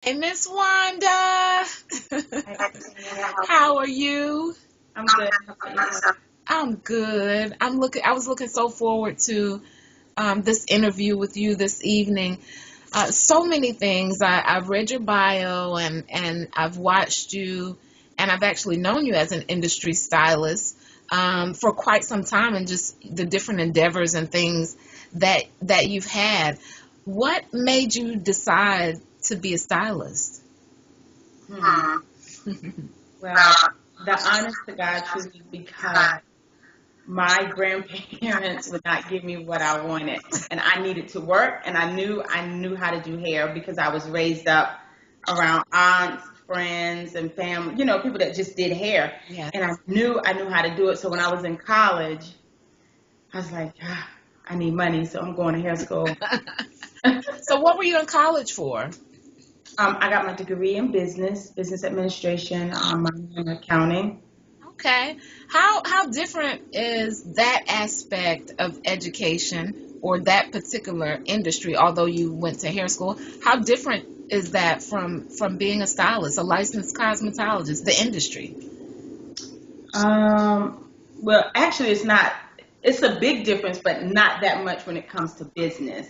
Hey, Miss Wanda. Hi, Christina. How are you? I'm good. How about yourself? I'm good. I was looking so forward to this interview with you this evening. So many things. I've read your bio and I've watched you, and I've actually known you as an industry stylist for quite some time, and just the different endeavors and things that you've had. What made you decide to be a stylist? Hmm. Well, the honest to God truth is because my grandparents would not give me what I wanted, and I needed to work, and I knew how to do hair because I was raised up around aunts, friends, and family. People that just did hair, Yeah. and I knew how to do it. So when I was in college, I was like, I need money, so I'm going to hair school. So what were you in college for? I got my degree in business administration, minor in accounting. Okay. How different is that aspect of education or that particular industry, although you went to hair school? How different is that from being a stylist, a licensed cosmetologist, the industry? Well, actually, it's not. It's a big difference, but not that much when it comes to business.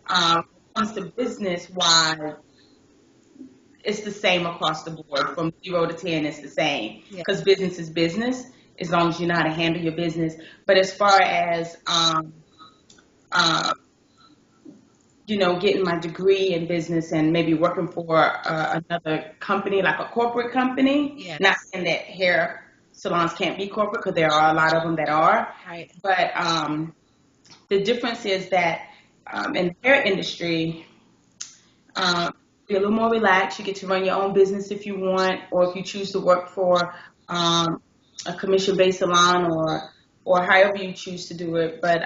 When it comes to business wise, it's the same across the board. From 0 to 10, it's the same Yeah. because business is business as long as you know how to handle your business. But as far as uh, getting my degree in business and maybe working for another company, like a corporate company. Not Yes. saying that hair salons can't be corporate, because there are a lot of them that are. Right. But the difference is that in the hair industry, um, you're a little more relaxed. You get to run your own business if you want, or if you choose to work for um, a commission-based salon, or however you choose to do it. But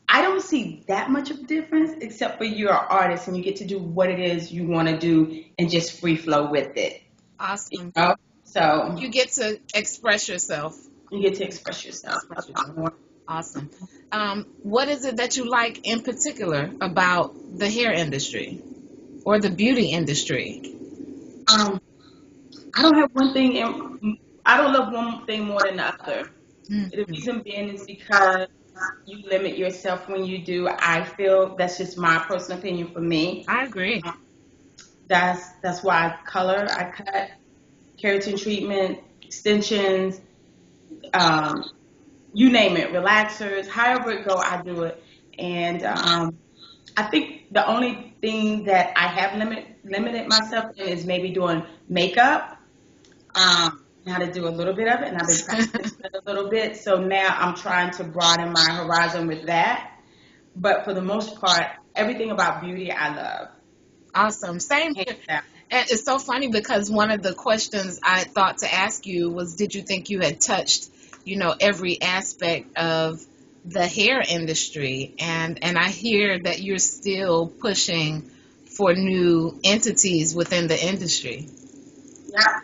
I don't see that much of a difference, except for you're an artist and you get to do what it is you want to do and just free flow with it. You Awesome. know? So You get to express yourself. you get to express yourself Express a lot yourself. more. Awesome. What is it that you like in particular about the hair industry or the beauty industry? Um, I don't have one thing, I don't love one thing more than the other. The Mhm. reason being is because you limit yourself when you do. I feel that's just my personal opinion for me. I agree. Um, that's why I color, I cut, keratin treatment, extensions, um, you name it, relaxers, however it go, I do it. And I think the only thing that I have limited myself in is maybe doing makeup. How to do a little bit of it, and I've been practicing it a little bit. So now I'm trying to broaden my horizon with that. But for the most part, everything about beauty I love, Awesome. Same hands here. down. And it's so funny because one of the questions I thought to ask you was, did you think you had touched, every aspect of the hair industry? And I hear that you're still pushing for new entities within the industry. Yeah,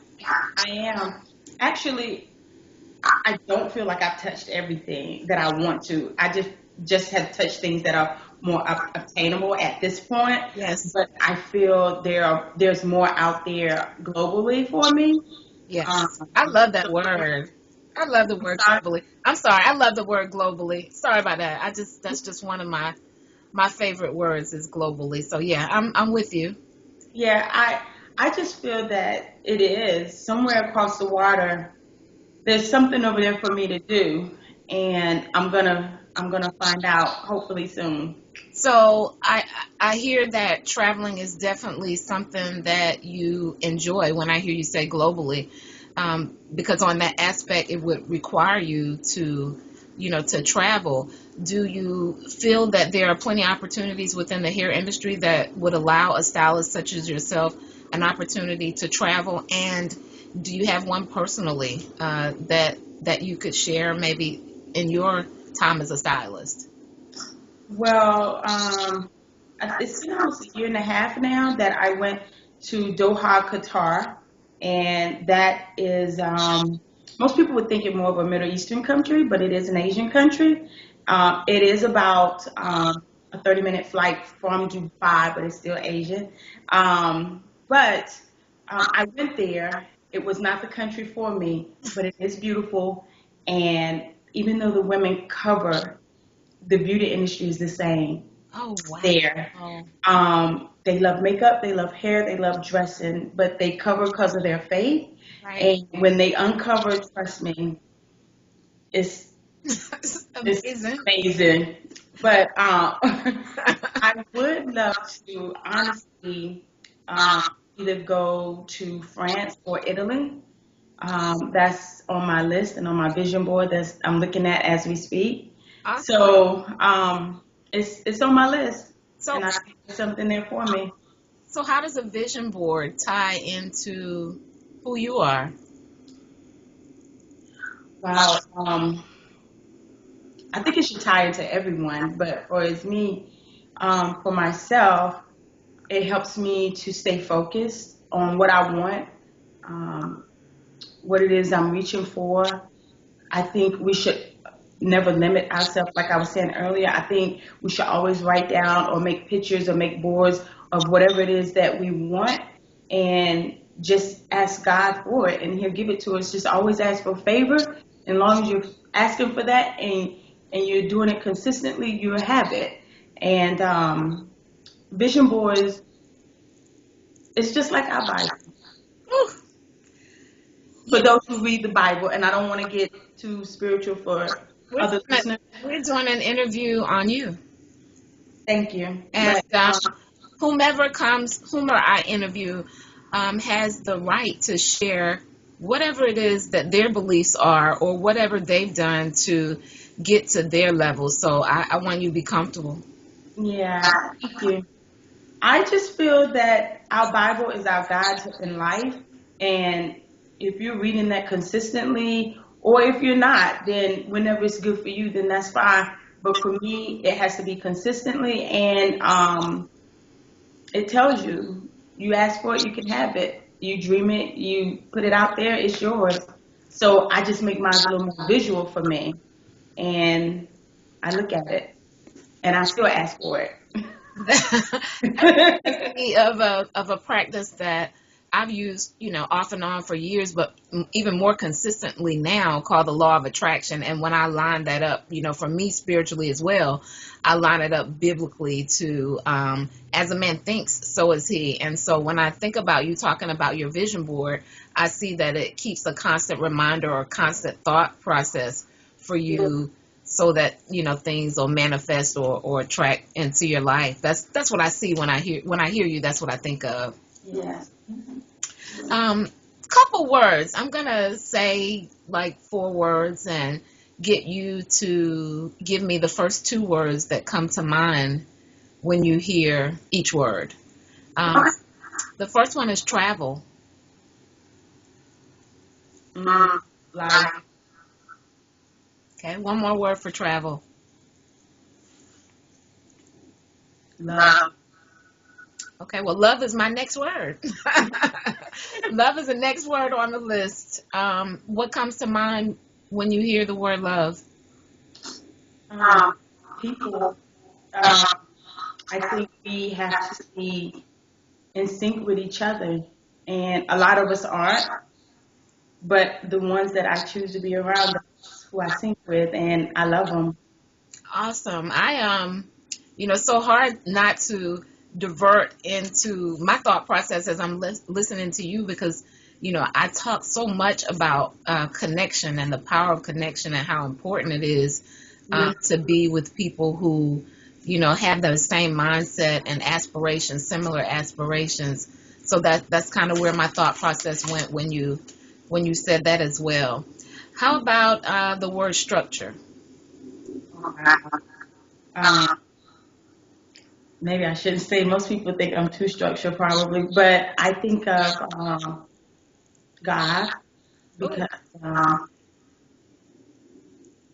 I am. Actually, I don't feel like I've touched everything that I want to. I just have touched things that are more obtainable at this point. Yes. But I feel there's more out there globally for me. Um, Yes. I love that so word. I love the I'm word sorry. globally. I'm sorry. I love the word globally. Sorry about that. That's just one of my favorite words is globally. So yeah, I'm with you. Yeah, I just feel that it is somewhere across the water. There's something over there for me to do, and I'm gonna find out hopefully soon. So I hear that traveling is definitely something that you enjoy when I hear you say globally, because on that aspect it would require you to travel. Do you feel that there are plenty of opportunities within the hair industry that would allow a stylist such as yourself an opportunity to travel? And do you have one personally that you could share maybe in your time as a stylist? Well, it's been almost a year and a half now that I went to Doha, Qatar, and that is most people would think it more of a Middle Eastern country, but it is an Asian country. It is about a 30-minute flight from Dubai, but it's still Asian. Um, But I went there. It was not the country for me, but it is beautiful. And even though the women cover, the beauty industry is the same Oh, wow. there. They love makeup, they love hair, they love dressing, but they cover because of their faith. Right. And when they uncover, trust me, it's It's it's amazing. amazing. But I would love to honestly um, either go to France or Italy. That's on my list and on my vision board that I'm looking at as we speak. Awesome. So it's on my list, So, and I think there's something there for me. so how does a vision board tie into who you are? Wow. I think it should tie into everyone, but for as me, for myself, it helps me to stay focused on what I want, um, what it is I'm reaching for. I think we should never limit ourselves. Like I was saying earlier, I think we should always write down or make pictures or make boards of whatever it is that we want and just ask God for it and He'll give it to us. Just always ask for favor. And as long as you're asking for that and you're doing it consistently, you'll have it. And vision boards, it's just like our Bible. Whew. For Yeah, those who read the Bible, and I don't want to get too spiritual for we're other doing, listeners. we're doing an interview on you. Thank you. And But whomever I interview, has the right to share whatever it is that their beliefs are or whatever they've done to get to their level. So I want you to be comfortable. yeah, thank you. I just feel that our Bible is our guide in life, and if you're reading that consistently, or if you're not, then whenever it's good for you, then that's fine. But for me, it has to be consistently, and it tells you, you ask for it, you can have it. You dream it, you put it out there, it's yours. So I just make mine a little more visual for me, and I look at it, and I still ask for That reminds it. me of a practice that I've used, off and on for years, but even more consistently now, called the law of attraction. And when I line that up, for me spiritually as well, I line it up biblically to, as a man thinks, so is he. And so when I think about you talking about your vision board, I see that it keeps a constant reminder or constant thought process for you so that things will manifest or attract into your life. That's what I see when I hear you. That's what I think of. Yes. um Couple words. I'm gonna say like 4 words and get you to give me the first 2 words that come to mind when you hear each word. um Okay. the first one is travel. Like Okay, one more word for travel. love. Okay, well, love is my next word. Love is the next word on the list. What comes to mind when you hear the word love? Um, people, um, I think we have to be in sync with each other, and a lot of us aren't. But the ones that I choose to be around, that's who I sync with, and I love them. Awesome. So hard not to divert into my thought process as I'm listening to you because, I talk so much about connection and the power of connection and how important it is to be with people who, have the same mindset and aspirations, similar aspirations. So that's kind of where my thought process went when you said that as well. How about the word structure? Um, Maybe I shouldn't say. Most people think I'm too structured, probably, but I think of God Ooh, because um,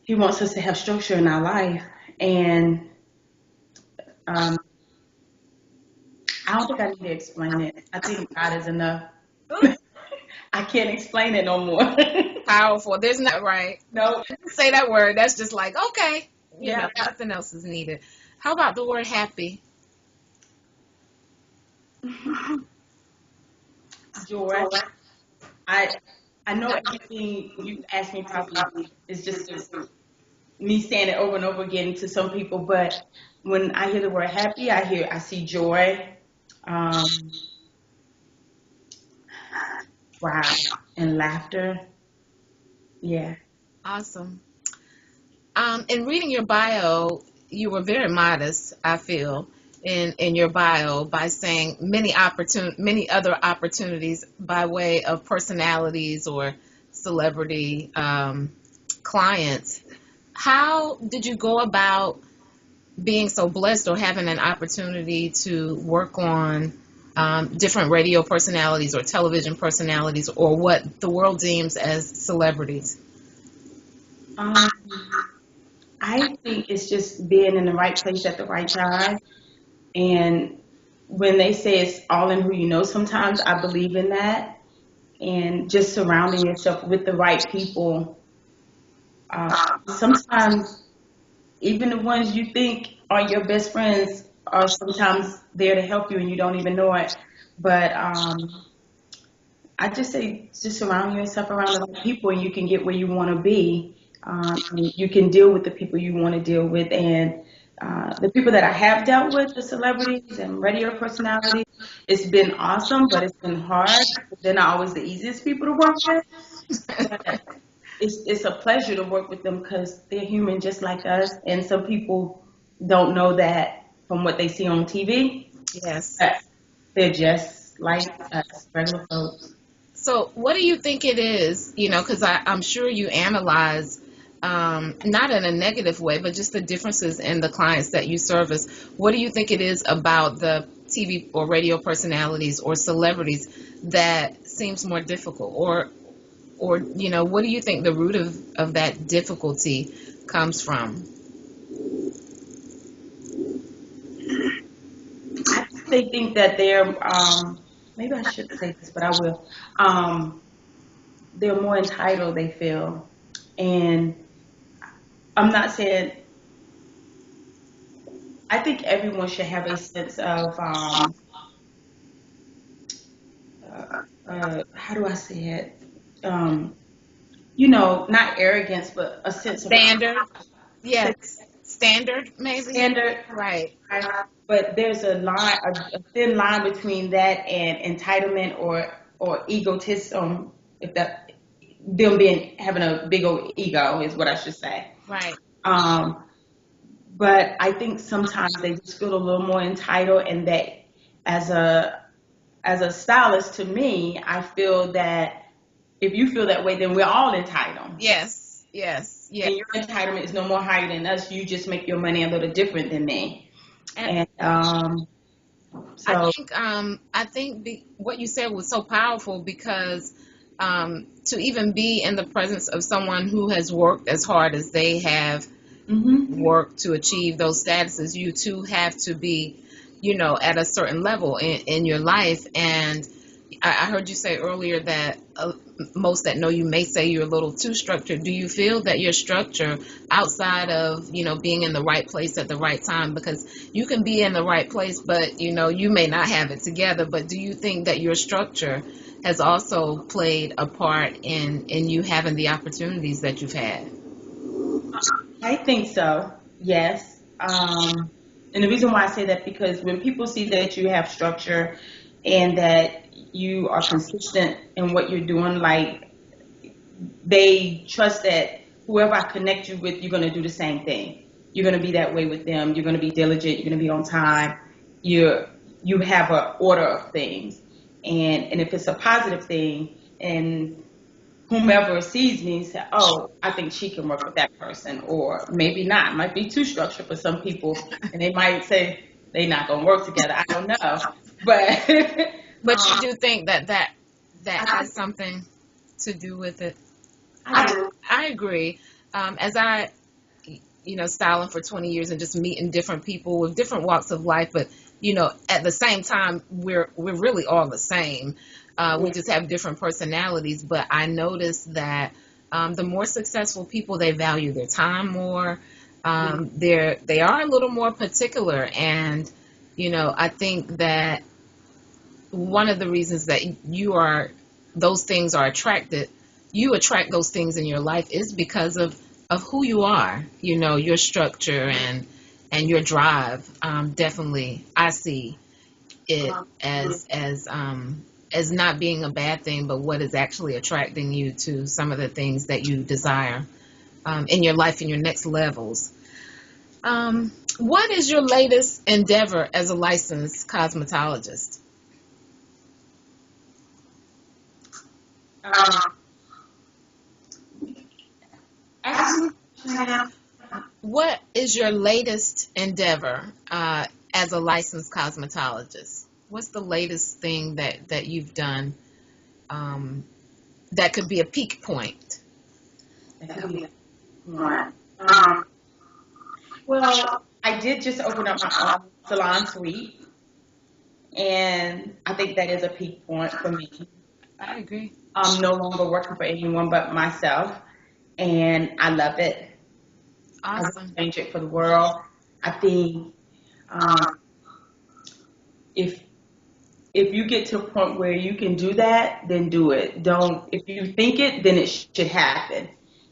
He wants us to have structure in our life, and um, I don't think I need to explain it. I think God is enough. ooh, I can't explain it no more. powerful. There's not right. No. Say that word. That's just like okay. Yeah. Nothing else is needed. How about the word happy? joy. I I know everything you asked me probably is just me saying it over and over again to some people, but when I hear the word happy, I see joy, um, wow, and laughter. Yeah. Awesome. In reading your bio, you were very modest, I feel, in your bio by saying many other opportunities by way of personalities or celebrity clients. How did you go about being so blessed or having an opportunity to work on different radio personalities or television personalities or what the world deems as celebrities? Um, I think it's just being in the right place at the right time. And when they say it's all in who you know, sometimes I believe in that. And just surrounding yourself with the right people. Sometimes even the ones you think are your best friends are sometimes there to help you and you don't even know it. But I just say just surround yourself around the right people and you can get where you want to be. And you can deal with the people you want to deal with. And the people that I have dealt with, the celebrities and radio personalities, it's been awesome, but it's been hard. They're not always the easiest people to work with. But it's a pleasure to work with them because they're human just like us. And some people don't know that from what they see on TV. Yes. But they're just like us, regular folks. So, what do you think it is? Because I'm sure you analyze, not in a negative way, but just the differences in the clients that you service. What do you think it is about the TV or radio personalities or celebrities that seems more difficult? Or what do you think the root of that difficulty comes from? They think that they're maybe I shouldn't say this, but I will. They're more entitled, they feel. And I'm not saying I think everyone should have a sense of how do I say it? Um, not arrogance, but a sense of Standard? Yes. Standard, maybe? standard. Right. Right? But there's a thin line between that and entitlement or egotism. If that them being having a big old ego is what I should say. Right. Um, but I think sometimes they just feel a little more entitled, and that as a stylist, to me, I feel that if you feel that way, then we're all entitled. Yes. Yes. Yes. And your entitlement is no more higher than us. You just make your money a little different than me. And And I so, think what you said was so powerful because to even be in the presence of someone who has worked as hard as they have hmm worked to achieve those statuses, you too have to be, at a certain level in your life. And I heard you say earlier that most that know you may say you're a little too structured. Do you feel that your structure outside of, being in the right place at the right time? Because you can be in the right place, but, you may not have it together. But do you think that your structure has also played a part in you having the opportunities that you've had? I think so. Yes. And the reason why I say that because when people see that you have structure and that you are consistent in what you're doing, like they trust that whoever I connect you with, you're going to do the same thing. You're going to be that way with them. You're going to be diligent. You're going to be on time. You have an order of things, and if it's a positive thing, and whomever sees me say, "Oh, I think she can work with that person," or maybe not. It might be too structured for some people, and they might say they're not going to work together. I don't know, but But you do think that I, has something to do with it? I I do. I agree. As I styling for 20 years and just meeting different people with different walks of life, but at the same time, we're really all the same. We just have different personalities. But I noticed that the more successful people, they value their time more. They are a little more particular, and I think that one of the reasons that those things are attracted, you attract those things in your life is because of who you are, your structure and your drive. Definitely, I see it as not being a bad thing, but what is actually attracting you to some of the things that you desire in your life and your next levels. What is your latest endeavor as a licensed cosmetologist? Um, Actually, What is your latest endeavor as a licensed cosmetologist? What's the latest thing that you've done that could be a peak point? that could be one. Well, I did just open up my own salon suite, and I think that is a peak point for me. I agree. I'm no longer working for anyone but myself, and I love it. I wouldn't Awesome. change it for the world. I think um, if if you get to a point where you can do that, then do it. Don't, if you think it, then it should happen.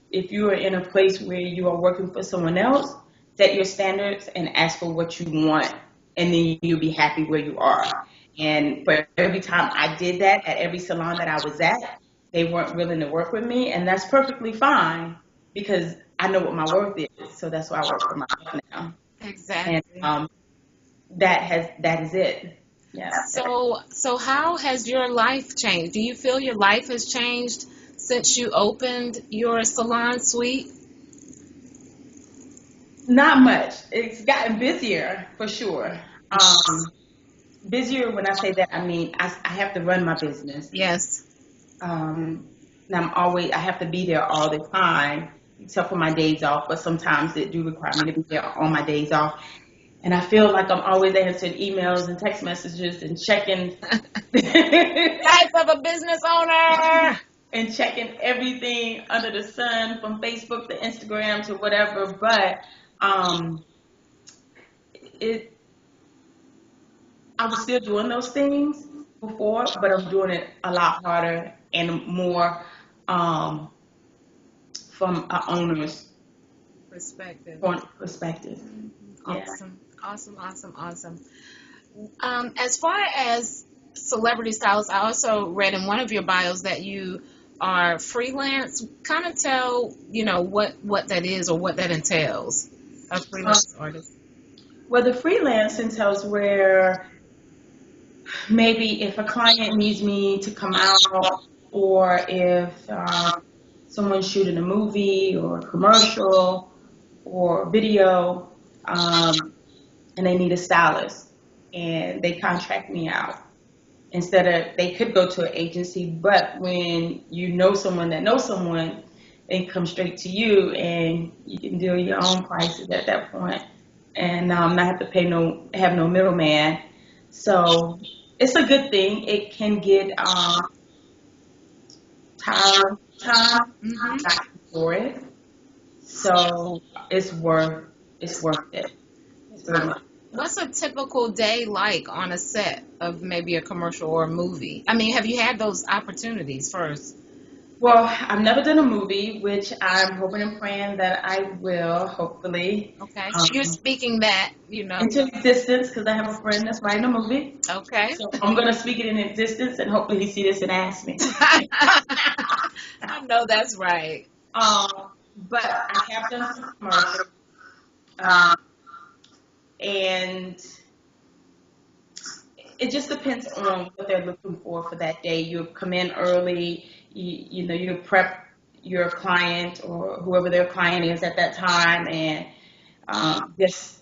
If you are in a place where you are working for someone else, set your standards and ask for what you want, and then you'll be happy where you are. And for every time I did that at every salon that I was at, they weren't willing to work with me, and that's perfectly fine because I know what my worth is. So that's why I work for myself now, and Exactly. that is it. Yeah. So how has your life changed? Do you feel your life has changed since you opened your salon suite? Not much. It's gotten busier for sure. Busier when I say that, I mean I have to run my business. Yes. Um, and I have to be there all the time, except for my days off. But sometimes it do require me to be there on my days off. And I feel like I'm always answering emails and text messages and checking Life of a business owner. and checking everything under the sun from Facebook to Instagram to whatever. But um, it I was still doing those things before, but I'm doing it a lot harder and more um, from an owner's Perspective. point perspective. Yeah. Awesome. Awesome. Awesome. Awesome. As far as celebrity stylists, I also read in one of your bios that you are freelance. Kind of tell, what that is or what that entails. A Um, freelance artist. well, the freelance entails where maybe if a client needs me to come out, or if someone's shooting a movie or a commercial or video, and they need a stylist, and they contract me out. Instead of, they could go to an agency, but when you know someone that knows someone, they come straight to you, and you can deal your own prices at that point, and not have to have no middleman. So it's a good thing. It can get tiring time Hmm. for it, so it's worth it. It's very much. What's a typical day like on a set of maybe a commercial or a movie? I mean, have you had those opportunities first? Well, I've never done a movie, which I'm hoping and praying that I will, hopefully, Okay. You're um, speaking that. into existence because I have a friend that's writing a movie. Okay. So I'm going to speak it in existence and hopefully he see this and ask me. I know that's right. But I have done some commercials, um, and it just depends on what they're looking for that day. You come in early, you prep your client or whoever their client is at that time, and just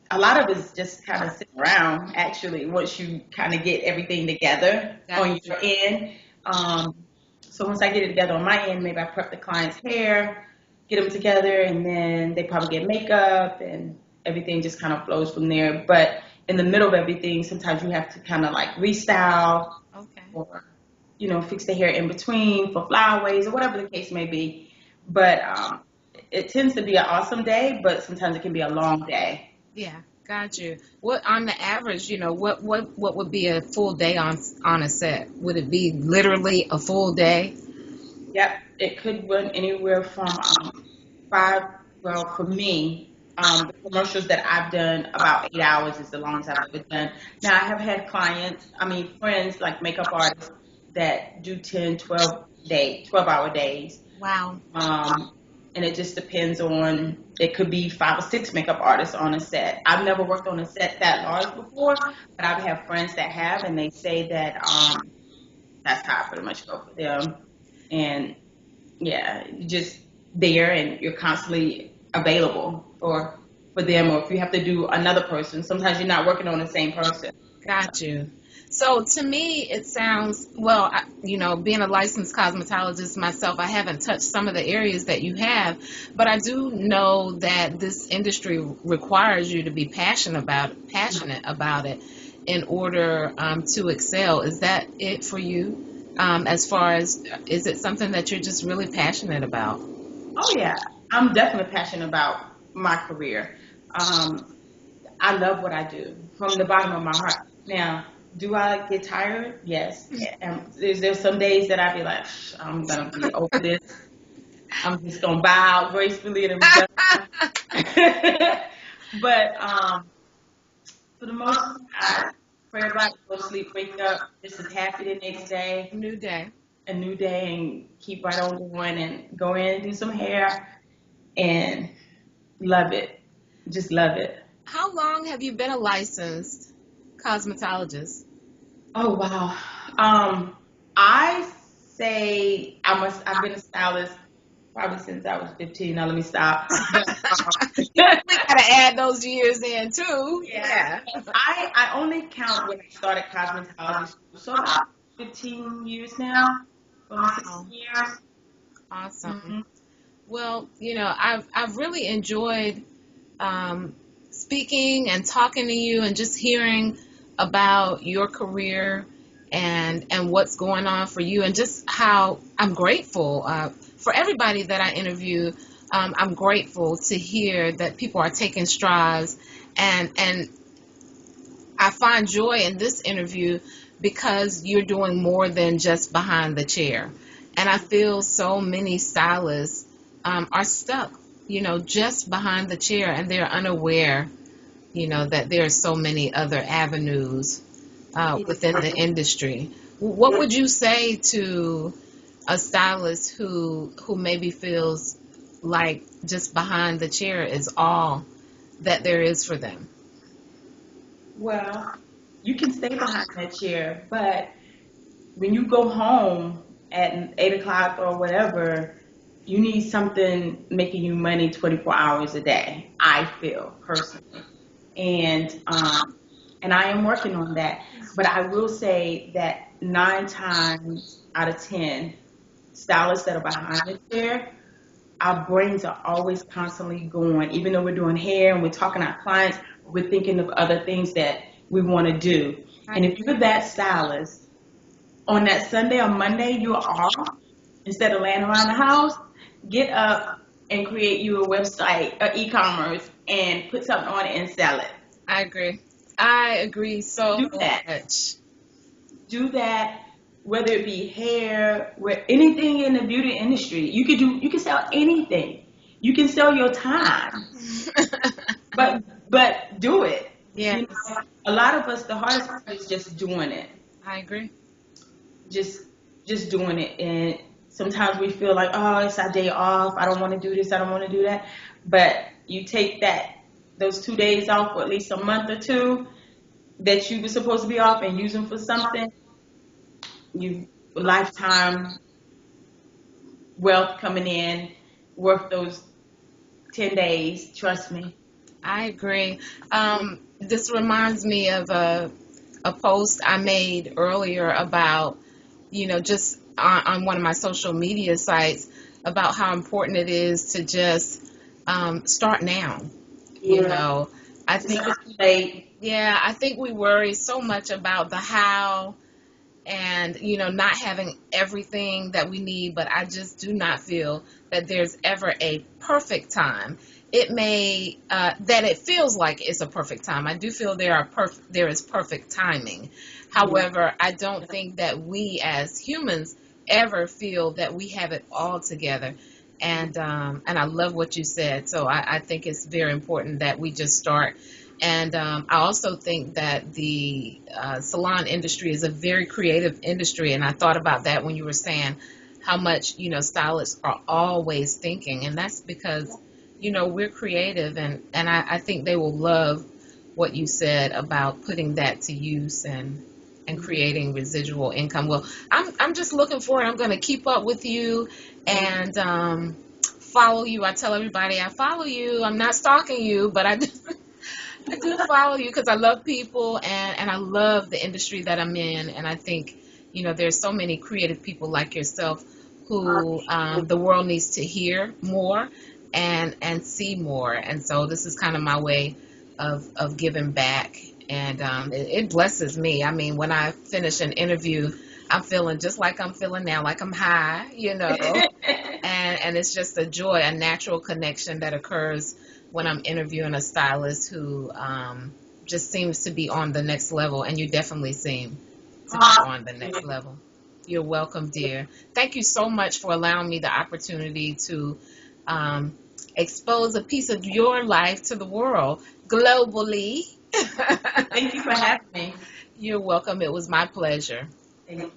a lot of it is just kind of sitting around actually once you kind of get everything together on Gotcha. your end. Um, so once I get it together on my end, maybe I prep the client's hair, get them together, and then they probably get makeup and everything just kind of flows from there. But in the middle of everything, sometimes you have to kind of like restyle Okay. or, fix the hair in between for flyaways or whatever the case may be. But it tends to be an awesome day, but sometimes it can be a long day. Yeah. Got you. What on the average, what would be a full day on a set? Would it be literally a full day? Yep, it could run anywhere from five. Well, for me, the commercials that I've done, about 8 hours is the longest I've ever done. Now, I have had clients, I mean, friends like makeup artists that do 10, 12-hour days. Wow. Um, and it just depends on, it could be 5 or 6 makeup artists on a set. I've never worked on a set that large before, but I've had friends that have, and they say that that's how I pretty much go for them. And yeah, you just there and you're constantly available for them, or if you have to do another person, sometimes you're not working on the same person. Got you. So to me, it sounds well. Being a licensed cosmetologist myself, I haven't touched some of the areas that you have, but I do know that this industry requires you to be passionate about it in order to excel. Is that it for you? As far as is it something that you're just really passionate about? Oh yeah, I'm definitely passionate about my career. Um, I love what I do from the bottom of my heart. Now, do I get tired? Yes. And is there some days that I be like, I'm gonna be over this. I'm just gonna bow out gracefully and I'm done. But for the most part, I pray about it, go to sleep, wake up just as happy the next day, New day. a new day, and keep right on going and go in and do some hair and love it. Just love it. How long have you been a licensed cosmetologist? Oh wow. I say I've been a stylist probably since I was 15. Now let me stop. But We gotta add those years in too. yeah, Yeah. I only count when I started cosmetology school, so about 15 years now, going on Wow. 16 years. Awesome. Hmm. Well, I've really enjoyed um, speaking and talking to you and just hearing about your career and what's going on for you and just how I'm grateful for everybody that I interview. I'm grateful to hear that people are taking strides and I find joy in this interview because you're doing more than just behind the chair. And I feel so many stylists are stuck, just behind the chair and they're unaware, that there are so many other avenues within the industry. What would you say to a stylist who maybe feels like just behind the chair is all that there is for them? Well, you can stay behind that chair, but when you go home at 8 o'clock or whatever, you need something making you money 24 hours a day. I feel personally, and I am working on that. But I will say that 9 times out of 10, stylists that are behind the chair, our brains are always constantly going. Even though we're doing hair and we're talking to our clients, we're thinking of other things that we want to do. And if you're that stylist, on that Sunday or Monday you're off, instead of laying around the house, get up and create you a website, e-commerce, and put something on it and sell it. I agree. I agree so Do that. much. Do that. Whether it be hair, where anything in the beauty industry, you can sell anything. You can sell your time, but do it. You Yes, know, a lot of us, the hardest part is just doing it. I agree. just just doing it, and sometimes we feel like, oh, it's our day off, I don't want to do this, I don't want to do that. But you take those 2 days off for at least a month or two that you were supposed to be off and use them for something, you lifetime wealth coming in, worth those 10 days, trust me. I agree. This reminds me of a post I made earlier about, just on one of my social media sites about how important it is to just start now. You Yeah, know, I it's think, not too late. yeah, I think we worry so much about the how and not having everything that we need, but I just do not feel that there's ever a perfect time. it may that it feels like it's a perfect time. I do feel there is perfect timing. Yeah. However, I don't think that we as humans ever feel that we have it all together. And I love what you said. So I think it's very important that we just start. And I also think that the salon industry is a very creative industry. And I thought about that when you were saying how much, stylists are always thinking. And that's because, we're creative. And I think they will love what you said about putting that to use and creating residual income. Well, I'm just looking forward. I'm going to keep up with you and follow you. I tell everybody I follow you. I'm not stalking you, but I do follow you because I love people and I love the industry that I'm in. And I think, there's so many creative people like yourself who the world needs to hear more and see more. And so this is kind of my way of giving back. And it blesses me. I mean, when I finish an interview, I'm feeling just like I'm feeling now, like I'm high. And it's just a joy, a natural connection that occurs when I'm interviewing a stylist who just seems to be on the next level, and you definitely seem to be on the next level. You're welcome, dear. Thank you so much for allowing me the opportunity to um, expose a piece of your life to the world globally. Thank you for having me. You're welcome. It was my pleasure. Thank you.